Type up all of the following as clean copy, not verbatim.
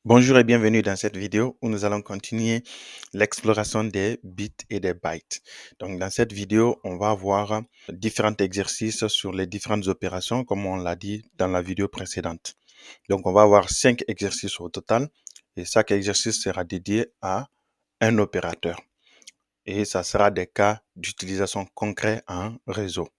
Bonjour et bienvenue dans cette vidéo où nous allons continuer l'exploration des bits et des bytes. Donc, dans cette vidéo, on va voir différents exercices sur les différentes opérations, comme on l'a dit dans la vidéo précédente. Donc, on va avoir 5 exercices au total et chaque exercice sera dédié à un opérateur. Et ça sera des cas d'utilisation concrets en réseau.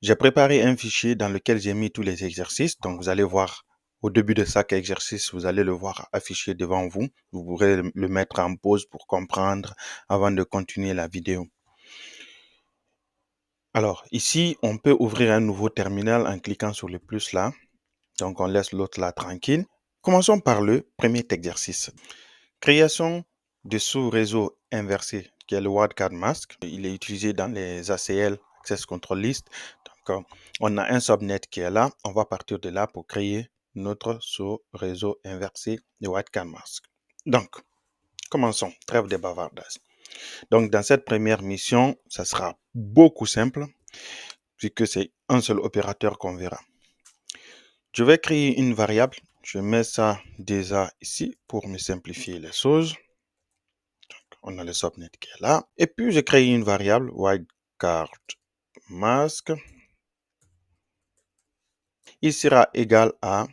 J'ai préparé un fichier dans lequel j'ai mis tous les exercices. Donc, vous allez voir au début de chaque exercice, vous allez le voir affiché devant vous. Vous pourrez le mettre en pause pour comprendre avant de continuer la vidéo. Alors, ici, on peut ouvrir un nouveau terminal en cliquant sur le plus là. Donc, on laisse l'autre là tranquille. Commençons par le premier exercice. Création de sous-réseau inversé, qui est le wildcard mask. Il est utilisé dans les ACL, Access Control List. Donc, on a un subnet qui est là. On va partir de là pour créer notre sous-réseau inversé de wildcard mask. Donc, commençons. Trêve de bavardage. Donc, dans cette première mission, ça sera beaucoup simple, puisque c'est un seul opérateur qu'on verra. Je vais créer une variable. Je mets ça déjà ici pour me simplifier les choses. On a le subnet qui est là. Et puis, je crée une variable wildcard mask. Il sera égal à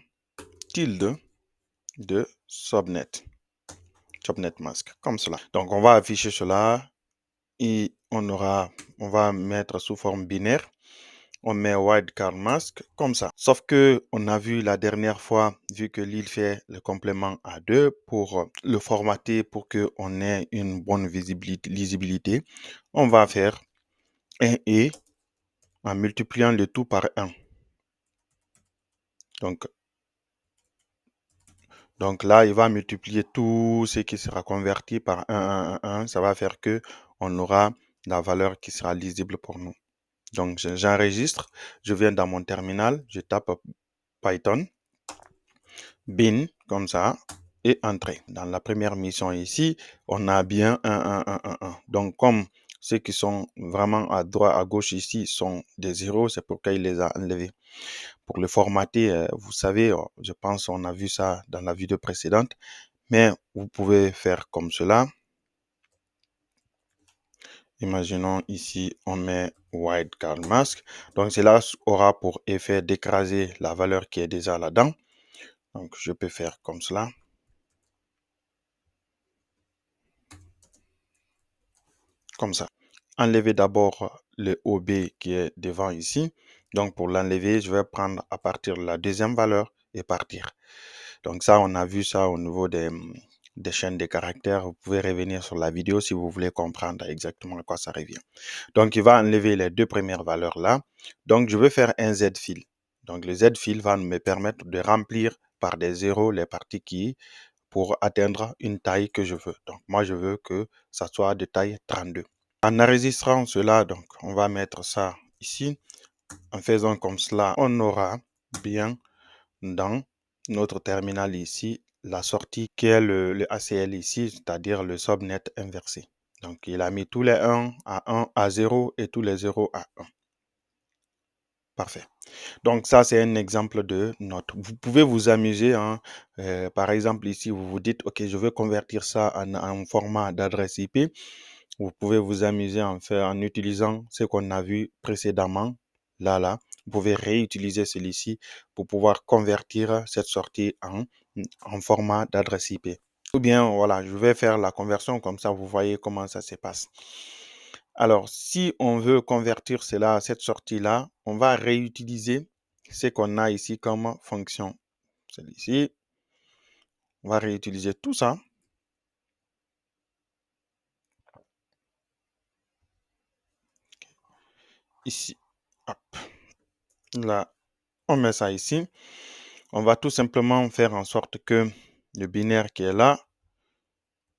tilde de subnet mask, comme cela. Donc, on va afficher cela et on va mettre sous forme binaire. On met wildcard mask comme ça. Sauf que on a vu la dernière fois, vu que l'île fait le complément à 2 pour le formater pour qu'on ait une bonne lisibilité, on va faire un et en multipliant le tout par 1. Donc là, il va multiplier tout ce qui sera converti par 1. Ça va faire que on aura la valeur qui sera lisible pour nous. Donc, j'enregistre. Je viens dans mon terminal. Je tape Python, bin, comme ça, et entrée. Dans la première mission ici, on a bien 1. Donc, comme ceux qui sont vraiment à droite, à gauche ici sont des zéros, c'est pourquoi il les a enlevés. Pour le formater, vous savez, je pense qu'on a vu ça dans la vidéo précédente, mais vous pouvez faire comme cela. Imaginons ici, on met wildcard mask. Donc, cela aura pour effet d'écraser la valeur qui est déjà là-dedans. Donc, je peux faire comme cela. Comme ça. Enlever d'abord le OB qui est devant ici. Donc, pour l'enlever, je vais prendre à partir de la deuxième valeur et partir. Donc, ça, on a vu ça au niveau des chaînes de caractères. Vous pouvez revenir sur la vidéo si vous voulez comprendre exactement à quoi ça revient. Donc, il va enlever les deux premières valeurs là. Donc, je vais faire un Z-fill. Donc, le Z-fill va me permettre de remplir par des zéros les parties qui pour atteindre une taille que je veux. Donc, moi, je veux que ça soit de taille 32. En enregistrant cela, donc, on va mettre ça ici. En faisant comme cela, on aura bien dans notre terminal ici la sortie qui est le ACL ici, c'est-à-dire le subnet inversé. Donc, il a mis tous les 1 à 0 et tous les 0 à 1. Parfait. Donc, ça, c'est un exemple de note. Vous pouvez vous amuser. Par exemple, ici, vous vous dites, OK, je veux convertir ça en format d'adresse IP. Vous pouvez vous amuser en utilisant ce qu'on a vu précédemment. Là. Vous pouvez réutiliser celui-ci pour pouvoir convertir cette sortie en format d'adresse IP. Ou bien, voilà, je vais faire la conversion comme ça, vous voyez comment ça se passe. Alors, si on veut convertir cela, cette sortie-là, on va réutiliser ce qu'on a ici comme fonction. Celui-ci, on va réutiliser tout ça. Ici, hop. Là, on met ça ici. On va tout simplement faire en sorte que le binaire qui est là,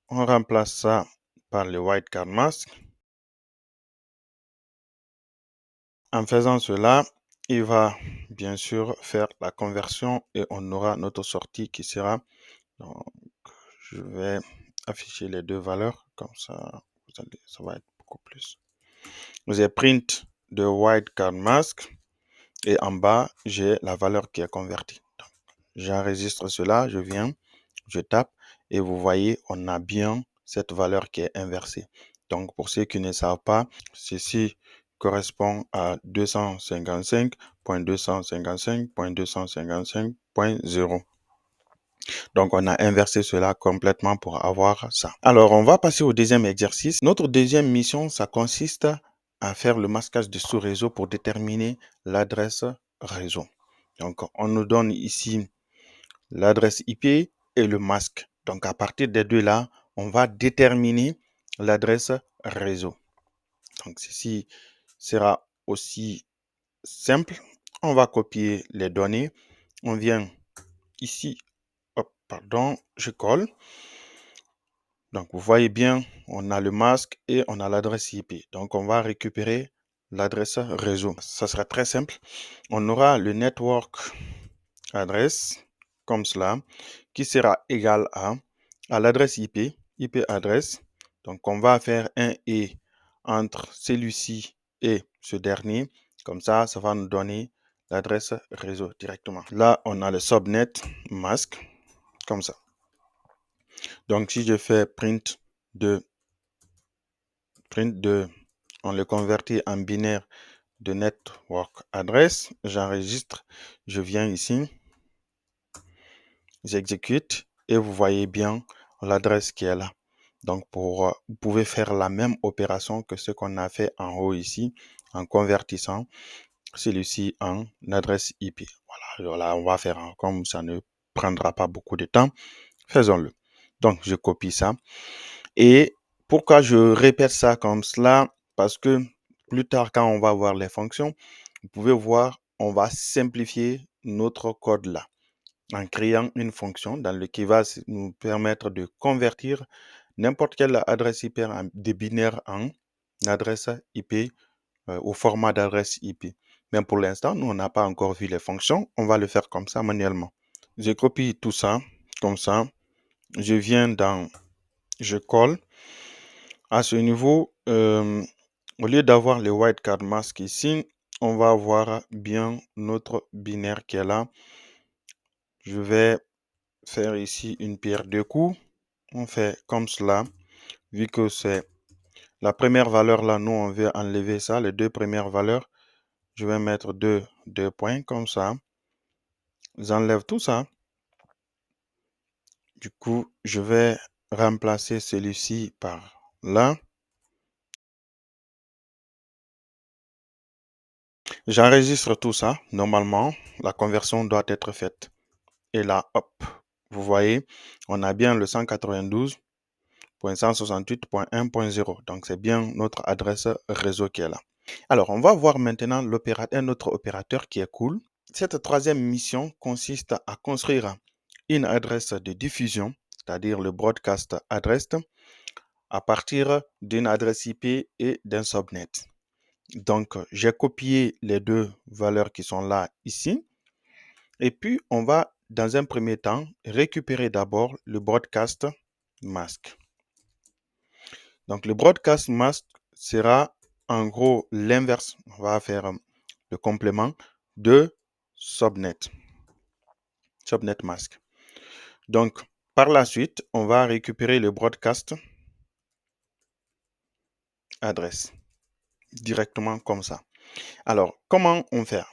on remplace ça par le wildcard mask. En faisant cela, il va bien sûr faire la conversion et on aura notre sortie qui sera. Donc, je vais afficher les deux valeurs comme ça, ça va être beaucoup plus. Vous avez print de wildcard mask et en bas, j'ai la valeur qui est convertie. J'enregistre cela, je viens, je tape et vous voyez, on a bien cette valeur qui est inversée. Donc, pour ceux qui ne savent pas, ceci correspond à 255.255.255.0. Donc, on a inversé cela complètement pour avoir ça. Alors, on va passer au deuxième exercice. Notre deuxième mission, ça consiste à faire le masquage de sous-réseau pour déterminer l'adresse réseau. Donc, on nous donne ici l'adresse IP et le masque. Donc, à partir des deux là, on va déterminer l'adresse réseau. Donc, ceci sera aussi simple. On va copier les données. On vient ici, hop, pardon, je colle. Donc, vous voyez bien, on a le masque et on a l'adresse IP. Donc, on va récupérer l'adresse réseau. Ça sera très simple. On aura le network adresse comme cela, qui sera égal à l'adresse IP, IP adresse. Donc, on va faire un et entre celui-ci et ce dernier. Comme ça va nous donner l'adresse réseau directement. Là, on a le subnet masque, comme ça. Donc, si je fais print 2, on le convertit en binaire de network address, j'enregistre, je viens ici, j'exécute et vous voyez bien l'adresse qui est là. Donc, vous pouvez faire la même opération que ce qu'on a fait en haut ici, en convertissant celui-ci en adresse IP. Voilà, on va faire comme ça ne prendra pas beaucoup de temps. Faisons-le. Donc, je copie ça. Et pourquoi je répète ça comme cela? Parce que plus tard, quand on va voir les fonctions, vous pouvez voir, on va simplifier notre code là en créant une fonction qui va nous permettre de convertir n'importe quelle adresse IP de binaire en adresse IP au format d'adresse IP. Mais pour l'instant, nous, on n'a pas encore vu les fonctions. On va le faire comme ça manuellement. Je copie tout ça, comme ça. Je viens je colle. À ce niveau, au lieu d'avoir le wildcard mask ici, on va avoir bien notre binaire qui est là. Je vais faire ici une pierre deux coups. On fait comme cela. Vu que c'est la première valeur là, nous on veut enlever ça, les deux premières valeurs. Je vais mettre deux points comme ça. J'enlève tout ça. Du coup, je vais remplacer celui-ci par là. J'enregistre tout ça. Normalement, la conversion doit être faite. Et là, hop, vous voyez, on a bien le 192.168.1.0. Donc, c'est bien notre adresse réseau qui est là. Alors, on va voir maintenant un autre opérateur qui est cool. Cette troisième mission consiste à construire une adresse de diffusion, c'est-à-dire le broadcast address, à partir d'une adresse IP et d'un subnet. Donc, j'ai copié les deux valeurs qui sont là ici. Et puis, on va, dans un premier temps, récupérer d'abord le broadcast mask. Donc, le broadcast mask sera en gros l'inverse. On va faire le complément de subnet mask. Donc, par la suite, on va récupérer le broadcast adresse directement comme ça. Alors, comment on fait?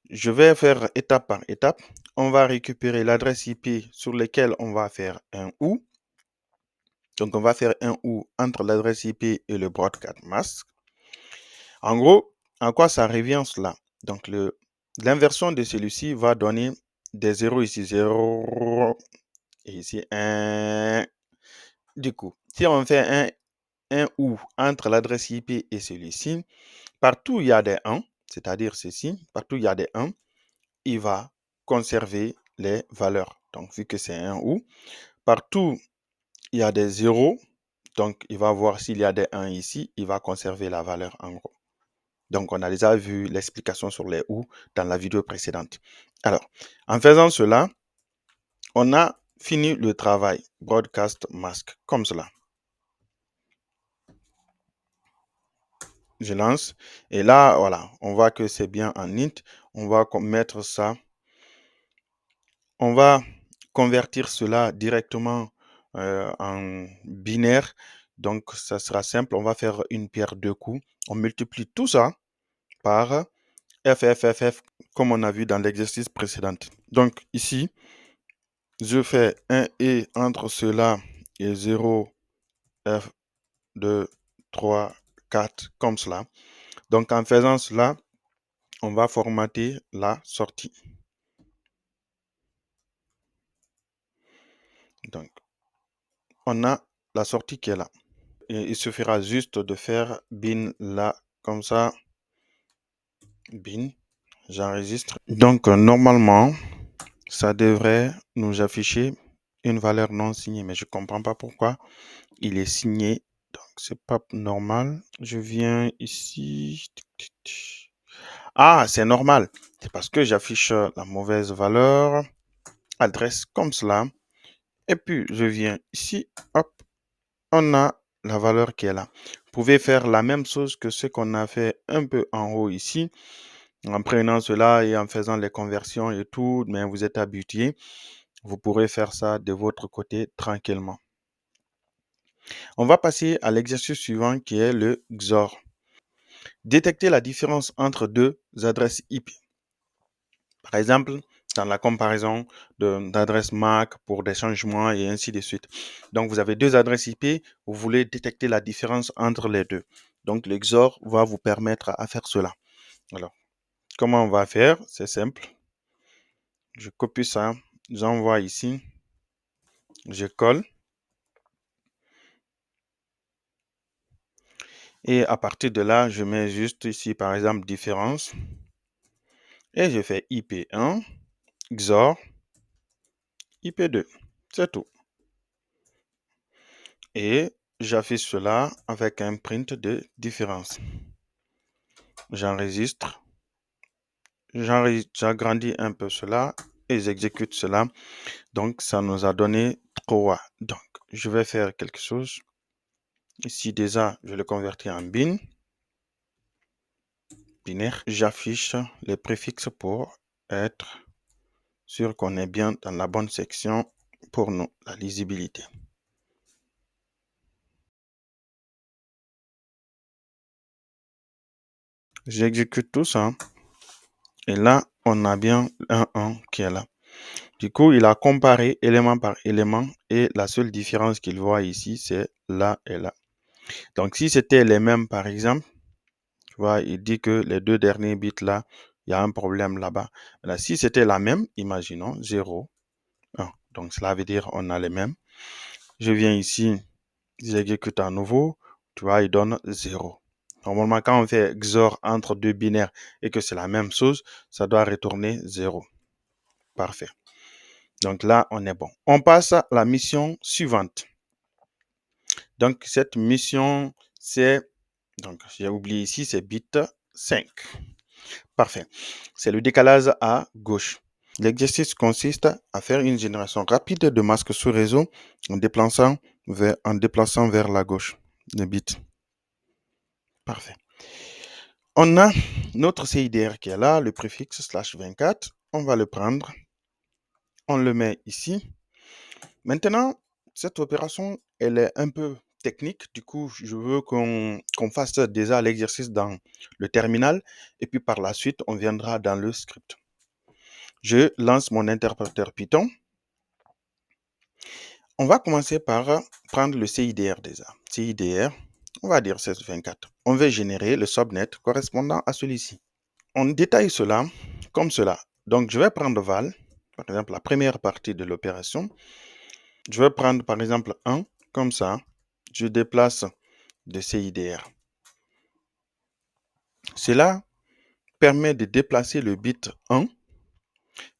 Je vais faire étape par étape. On va récupérer l'adresse IP sur laquelle on va faire un OU. Donc, on va faire un OU entre l'adresse IP et le broadcast mask. En gros, à quoi ça revient cela? Donc, l'inversion de celui-ci va donner des 0 ici, 0 et ici 1. Du coup, si on fait un OU entre l'adresse IP et celui-ci, partout où il y a des 1, c'est-à-dire ceci, partout où il y a des 1, il va conserver les valeurs. Donc, vu que c'est un OU, partout il y a des 0, donc il va voir s'il y a des 1 ici, il va conserver la valeur en gros. Donc, on a déjà vu l'explication sur les OU dans la vidéo précédente. Alors, en faisant cela, on a fini le travail broadcast mask comme cela. Je lance et là, voilà, on voit que c'est bien en int. On va mettre ça. On va convertir cela directement en binaire. Donc, ça sera simple. On va faire une pierre deux coups. On multiplie tout ça par f, comme on a vu dans l'exercice précédent. Donc, ici, je fais un et entre cela et 0, f, 2, 3, 4, comme cela. Donc, en faisant cela, on va formater la sortie. Donc, on a la sortie qui est là. Et il suffira juste de faire bin là, comme ça. Bin, j'enregistre. Donc, normalement, ça devrait nous afficher une valeur non signée, mais je ne comprends pas pourquoi il est signé. Donc, c'est pas normal. Je viens ici. Ah, c'est normal. C'est parce que j'affiche la mauvaise valeur. Adresse comme cela. Et puis, je viens ici. Hop, on a la valeur qui est là. Vous pouvez faire la même chose que ce qu'on a fait un peu en haut ici. En prenant cela et en faisant les conversions et tout, mais vous êtes habitué. Vous pourrez faire ça de votre côté tranquillement. On va passer à l'exercice suivant qui est le XOR. Détecter la différence entre deux adresses IP. Par exemple, dans la comparaison d'adresses MAC pour des changements et ainsi de suite. Donc, vous avez deux adresses IP, vous voulez détecter la différence entre les deux. Donc, le XOR va vous permettre à faire cela. Alors, comment on va faire? C'est simple. Je copie ça, j'envoie ici, je colle. Et à partir de là, je mets juste ici, par exemple, différence. Et je fais IP1, XOR, IP2. C'est tout. Et j'affiche cela avec un print de différence. J'enregistre. J'agrandis un peu cela et j'exécute cela. Donc, ça nous a donné 3. Donc, je vais faire quelque chose. Ici, déjà, je le convertis en bin. Binaire. J'affiche les préfixes pour être sûr qu'on est bien dans la bonne section pour nous, la lisibilité. J'exécute tout ça. Et là, on a bien un 1 qui est là. Du coup, il a comparé élément par élément et la seule différence qu'il voit ici, c'est là et là. Donc, si c'était les mêmes, par exemple, tu vois, il dit que les deux derniers bits là, il y a un problème là-bas. Là, si c'était la même, imaginons 0, 1. Donc, cela veut dire on a les mêmes. Je viens ici, j'exécute à nouveau, tu vois, il donne 0. Normalement, quand on fait XOR entre deux binaires et que c'est la même chose, ça doit retourner 0. Parfait. Donc là, on est bon. On passe à la mission suivante. Donc, cette mission, c'est, donc j'ai oublié ici, c'est bit 5. Parfait. C'est le décalage à gauche. L'exercice consiste à faire une génération rapide de masques sous réseau en déplaçant vers la gauche le bit. Parfait. On a notre CIDR qui est là, le préfixe /24. On va le prendre. On le met ici. Maintenant, cette opération, elle est un peu technique. Du coup, je veux qu'on fasse déjà l'exercice dans le terminal. Et puis par la suite, on viendra dans le script. Je lance mon interpréteur Python. On va commencer par prendre le CIDR déjà. CIDR, on va dire 1624. On va générer le subnet correspondant à celui-ci. On détaille cela comme cela. Donc, je vais prendre val, par exemple, la première partie de l'opération. Je vais prendre, par exemple, 1, comme ça. Je déplace de CIDR. Cela permet de déplacer le bit 1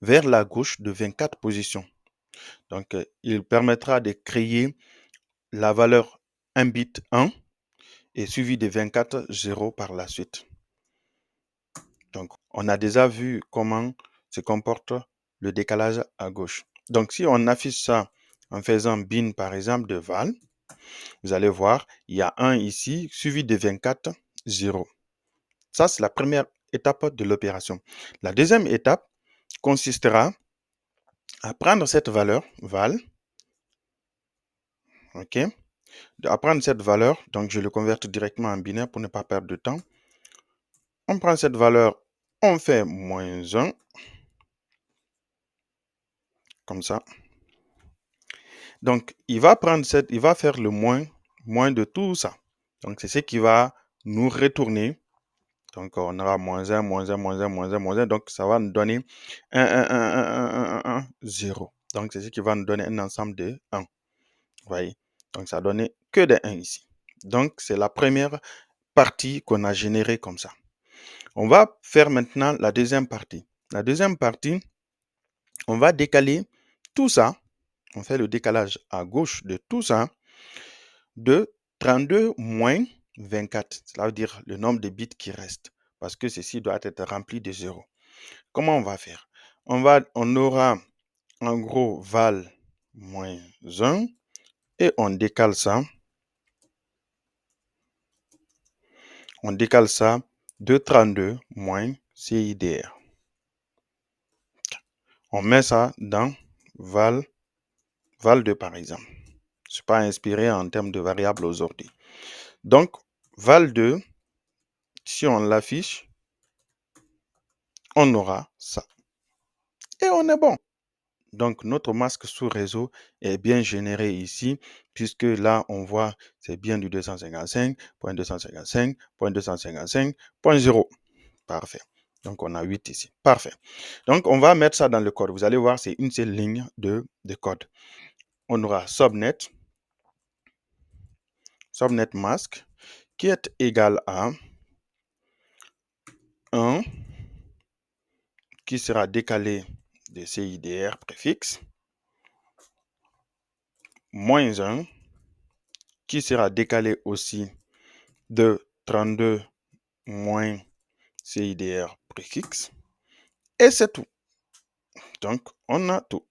vers la gauche de 24 positions. Donc, il permettra de créer la valeur 1 bit 1 et suivi de 24 0 par la suite. Donc, on a déjà vu comment se comporte le décalage à gauche. Donc, si on affiche ça en faisant bin, par exemple, de val, vous allez voir, il y a 1 ici, suivi de 24 0. Ça, c'est la première étape de l'opération. La deuxième étape consistera à prendre cette valeur, val, ok, à prendre cette valeur, donc je le convertis directement en binaire pour ne pas perdre de temps. On prend cette valeur, on fait -1, comme ça. Donc, il va faire le moins de tout ça. Donc, c'est ce qui va nous retourner. Donc, on aura -1, -1, -1, -1, -1. Donc, ça va nous donner 1, 1, 1, 1, 1, 1, 1, 0. Donc, c'est ce qui va nous donner un ensemble de 1. Vous voyez? Donc, ça donne que des 1 ici. Donc, c'est la première partie qu'on a générée comme ça. On va faire maintenant la deuxième partie. La deuxième partie, on va décaler tout ça. On fait le décalage à gauche de tout ça de 32 moins 24. Cela veut dire le nombre de bits qui reste. Parce que ceci doit être rempli de 0. Comment on va faire? On aura en gros val -1 et on décale ça. On décale ça de 32 moins CIDR. On met ça dans val2 par exemple. Je ne suis pas inspiré en termes de variables aujourd'hui. Donc, val2, si on l'affiche, on aura ça. Et on est bon. Donc, notre masque sous réseau est bien généré ici, puisque là, on voit, c'est bien du 255.255.255.0. Parfait. Donc, on a 8 ici. Parfait. Donc, on va mettre ça dans le code. Vous allez voir, c'est une seule ligne de code. On aura subnet mask, qui est égal à 1, qui sera décalé de CIDR préfixe, -1, qui sera décalé aussi de 32 moins CIDR préfixe. Et c'est tout. Donc, on a tout.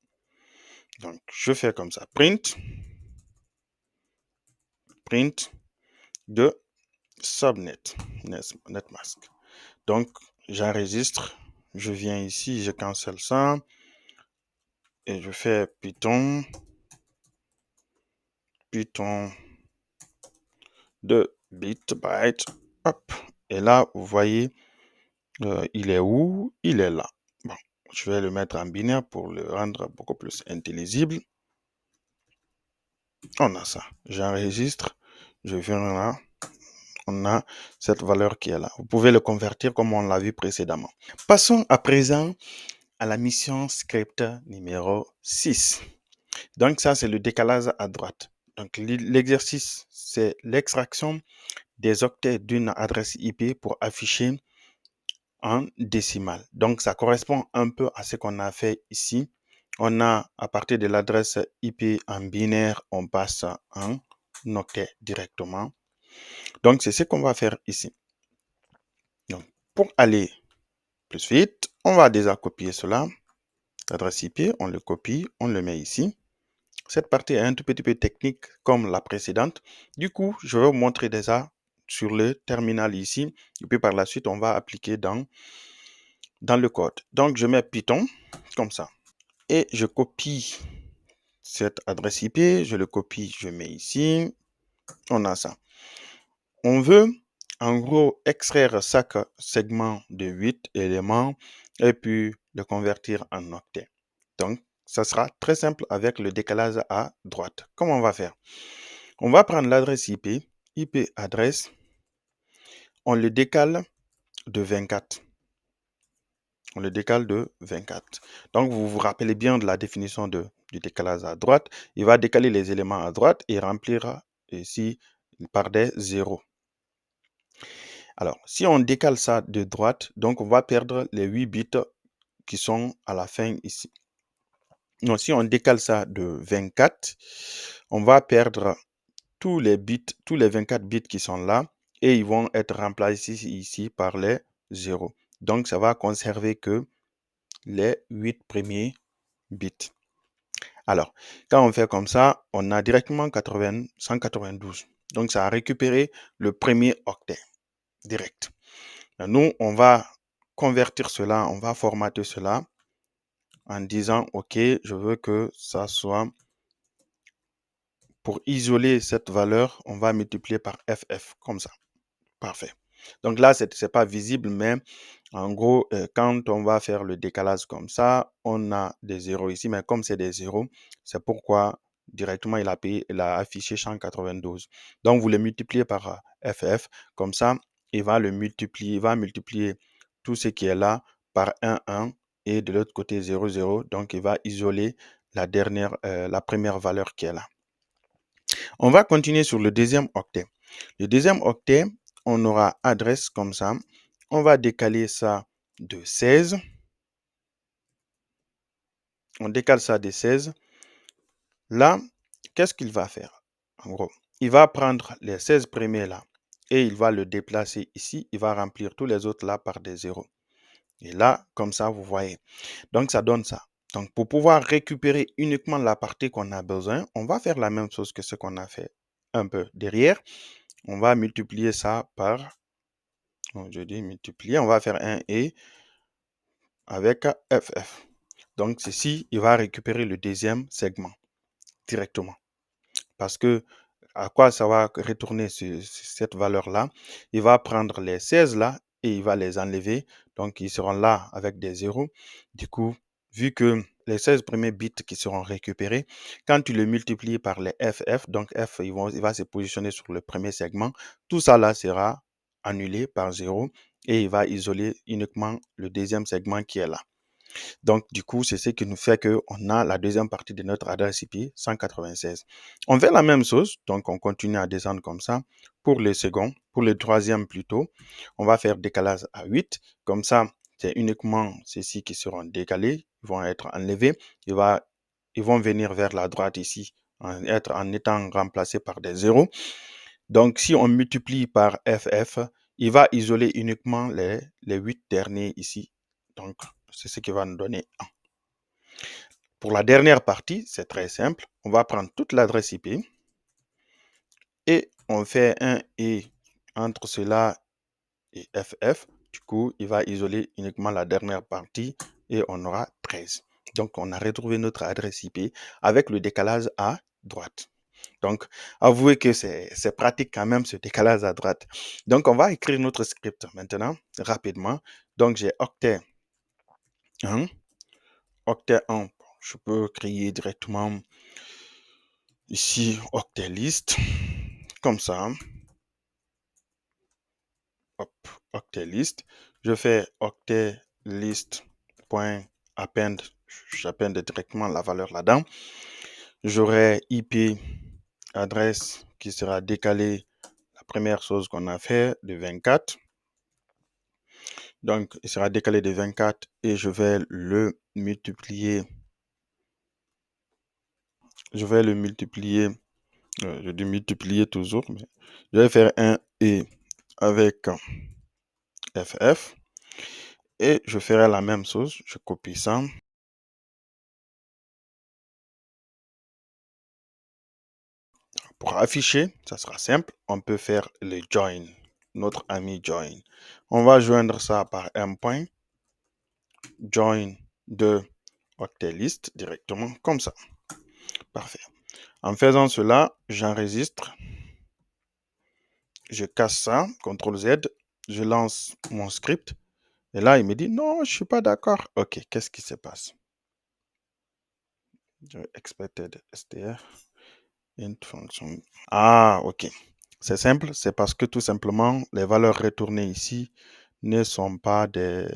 Donc, je fais comme ça. Print de subnet netmask. Donc, j'enregistre. Je viens ici, je cancelle ça. Et je fais Python de bit byte. Hop. Et là, vous voyez, il est où? Il est là. Bon, je vais le mettre en binaire pour le rendre beaucoup plus intelligible. On a ça. J'enregistre. Je viens là. On a cette valeur qui est là. Vous pouvez le convertir comme on l'a vu précédemment. Passons à présent à la mission script numéro 6. Donc ça, c'est le décalage à droite. Donc l'exercice, c'est l'extraction des octets d'une adresse IP pour afficher en décimale. Donc ça correspond un peu à ce qu'on a fait ici. On a, à partir de l'adresse IP en binaire, on passe en octet directement. Donc c'est ce qu'on va faire ici. Donc pour aller plus vite, on va déjà copier cela. L'adresse IP, on le copie, on le met ici. Cette partie est un tout petit peu technique comme la précédente. Du coup, je vais vous montrer déjà sur le terminal ici. Et puis par la suite, on va appliquer dans le code. Donc, je mets Python comme ça. Et je copie cette adresse IP. Je le copie, je mets ici. On a ça. On veut, en gros, extraire chaque segment de 8 éléments et puis le convertir en octet. Donc, ça sera très simple avec le décalage à droite. Comment on va faire? On va prendre l'adresse IP, IP adresse, on le décale de 24. On le décale de 24. Donc, vous vous rappelez bien de la définition du décalage à droite. Il va décaler les éléments à droite et remplira ici par des zéros. Alors, si on décale ça de droite, donc on va perdre les 8 bits qui sont à la fin ici. Donc, si on décale ça de 24, on va perdre tous les 24 bits qui sont là et ils vont être remplacés ici par les 0. Donc, ça va conserver que les 8 premiers bits. Alors, quand on fait comme ça, on a directement 192. Donc, ça a récupéré le premier octet direct. Nous, on va convertir cela, on va formater cela en disant, OK, je veux que ça soit, pour isoler cette valeur, on va multiplier par FF, comme ça. Parfait. Donc là, ce n'est pas visible, mais en gros, quand on va faire le décalage comme ça, on a des zéros ici, mais comme c'est des zéros, c'est pourquoi directement il a affiché 192. Donc vous le multipliez par FF, comme ça, il va multiplier tout ce qui est là par 1, 1, et de l'autre côté 0, 0. Donc il va isoler la première valeur qui est là. On va continuer sur le deuxième octet. Le deuxième octet, on aura adresse comme ça. On va décaler ça de 16. On décale ça de 16. Là, qu'est-ce qu'il va faire? En gros, il va prendre les 16 premiers là et il va le déplacer ici. Il va remplir tous les autres là par des zéros. Et là, comme ça, vous voyez. Donc, ça donne ça. Donc, pour pouvoir récupérer uniquement la partie qu'on a besoin, on va faire la même chose que ce qu'on a fait un peu derrière. On va multiplier ça par, je dis multiplier, on va faire un et avec FF. Donc, ceci, il va récupérer le deuxième segment directement. Parce que à quoi ça va retourner cette valeur-là? Il va prendre les 16 là et il va les enlever. Donc, ils seront là avec des zéros. Du coup, vu que les 16 premiers bits qui seront récupérés, quand tu le multiplies par les FF, donc F, il va se positionner sur le premier segment, tout ça là sera annulé par 0 et il va isoler uniquement le deuxième segment qui est là. Donc, du coup, c'est ce qui nous fait qu'on a la deuxième partie de notre adresse IP 196. On fait la même chose, donc on continue à descendre comme ça. Pour le second, pour le troisième plutôt, on va faire décalage à 8. Comme ça, c'est uniquement ceux-ci qui seront décalés, ils vont être enlevés. Ils vont venir vers la droite ici, en étant remplacés par des zéros. Donc, si on multiplie par FF, il va isoler uniquement les 8 derniers ici. Donc, c'est ce qui va nous donner 1. Pour la dernière partie, c'est très simple. On va prendre toute l'adresse IP et on fait un et entre cela et FF. Du coup, il va isoler uniquement la dernière partie et on aura 13. Donc, on a retrouvé notre adresse IP avec le décalage à droite. Donc, avouez que c'est pratique quand même ce décalage à droite. Donc, on va écrire notre script maintenant, rapidement. Donc, j'ai octet 1. Octet 1, je peux créer directement ici octet list, comme ça. Hop, octet list. Je fais octet list.append, j'append directement la valeur là-dedans. J'aurai IP adresse qui sera décalée, la première chose qu'on a fait, de 24. Donc, il sera décalé de 24 et je vais le multiplier. Je vais le multiplier. Je dis multiplier toujours, mais je vais faire un et avec FF. Et je ferai la même chose. Je copie ça. Pour afficher, ça sera simple. On peut faire le join. Notre ami join. On va joindre ça par un point. Join de octet list directement comme ça. Parfait. En faisant cela, j'enregistre. Je casse ça. CTRL Z. Je lance mon script. Et là, il me dit non, je ne suis pas d'accord. OK, qu'est-ce qui se passe? Je expected str int function. Ah, OK. C'est simple, c'est parce que tout simplement, les valeurs retournées ici ne sont pas des...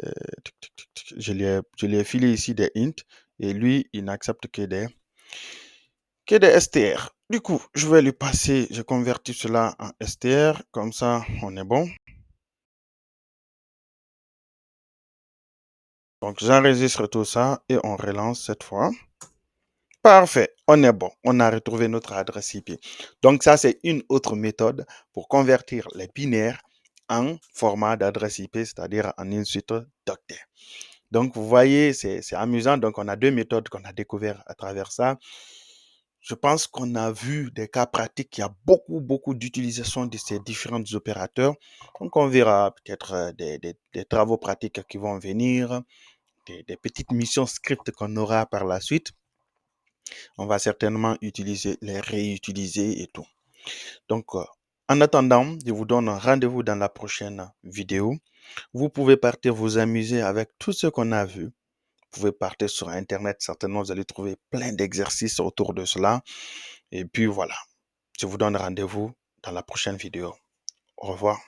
Je lui ai filé ici des int et lui, il n'accepte que des str. Du coup, je vais lui passer, je convertis cela en str, comme ça, on est bon. Donc, j'enregistre tout ça et on relance cette fois. Parfait, on est bon. On a retrouvé notre adresse IP. Donc, ça, c'est une autre méthode pour convertir les binaires en format d'adresse IP, c'est-à-dire en une suite d'octets. Donc, vous voyez, c'est amusant. Donc, on a deux méthodes qu'on a découvertes à travers ça. Je pense qu'on a vu des cas pratiques. Il y a beaucoup d'utilisation de ces différents opérateurs. Donc, on verra peut-être des travaux pratiques qui vont venir des petites missions script qu'on aura par la suite, on va certainement utiliser, les réutiliser et tout. Donc, en attendant, je vous donne rendez-vous dans la prochaine vidéo. Vous pouvez partir vous amuser avec tout ce qu'on a vu. Vous pouvez partir sur Internet, certainement vous allez trouver plein d'exercices autour de cela. Et puis voilà, je vous donne rendez-vous dans la prochaine vidéo. Au revoir.